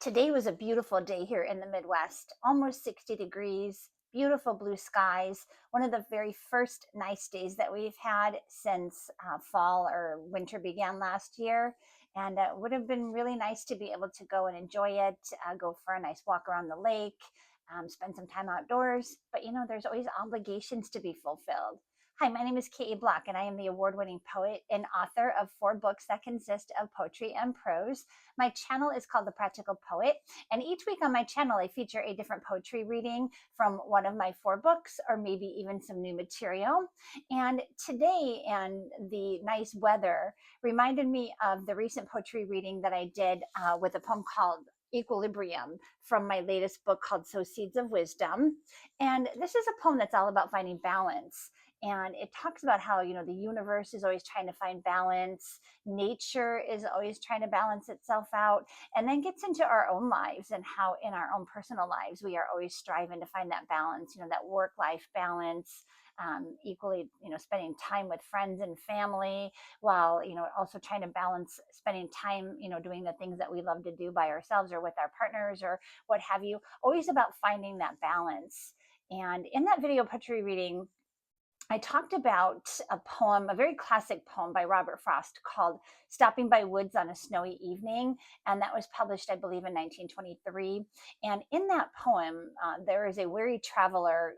Today was a beautiful day here in the Midwest, almost 60 degrees, beautiful blue skies. One of the very first nice days that we've had since fall or winter began last year. And it would have been really nice to be able to go and enjoy it, go for a nice walk around the lake, spend some time outdoors. But there's always obligations to be fulfilled. Hi, my name is Bloch, and I am the award winning poet and author of 4 books that consist of poetry and prose. My channel is called The Practical Poet, and each week on my channel, I feature a different poetry reading from one of my 4 books, or maybe even some new material. And today, and the nice weather reminded me of the recent poetry reading that I did with a poem called Equilibrium from my latest book called Sow Seeds of Wisdom. And this is a poem that's all about finding balance. And it talks about how, the universe is always trying to find balance. Nature is always trying to balance itself out, and then gets into our own lives and how in our own personal lives, we are always striving to find that balance, that work-life balance, equally, spending time with friends and family while, also trying to balance spending time, doing the things that we love to do by ourselves or with our partners or what have you, always about finding that balance. And in that video poetry reading, I talked about a poem, a very classic poem by Robert Frost called Stopping by Woods on a Snowy Evening. And that was published, I believe, in 1923. And in that poem, there is a weary traveler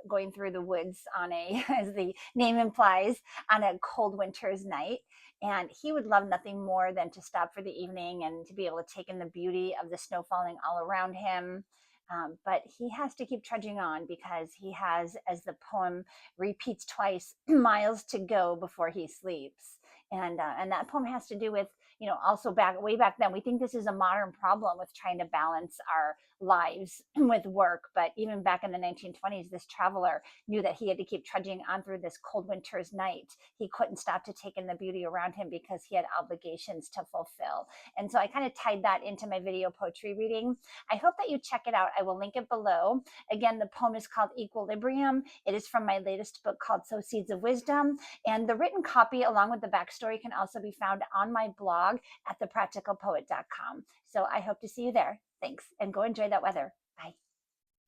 going through the woods on as the name implies, on a cold winter's night. And he would love nothing more than to stop for the evening and to be able to take in the beauty of the snow falling all around him. But he has to keep trudging on because he has, as the poem repeats twice, miles to go before he sleeps. And that poem has to do with, also way back then, we think this is a modern problem with trying to balance our lives with work. But even back in the 1920s, this traveler knew that he had to keep trudging on through this cold winter's night. He couldn't stop to take in the beauty around him because he had obligations to fulfill. And so I kind of tied that into my video poetry reading. I hope that you check it out. I will link it below. Again, the poem is called Equilibrium. It is from my latest book called Sow Seeds of Wisdom. And the written copy, along with the backstory, can also be found on my blog at thepracticalpoet.com. So I hope to see you there. Thanks, and go enjoy that weather. Bye.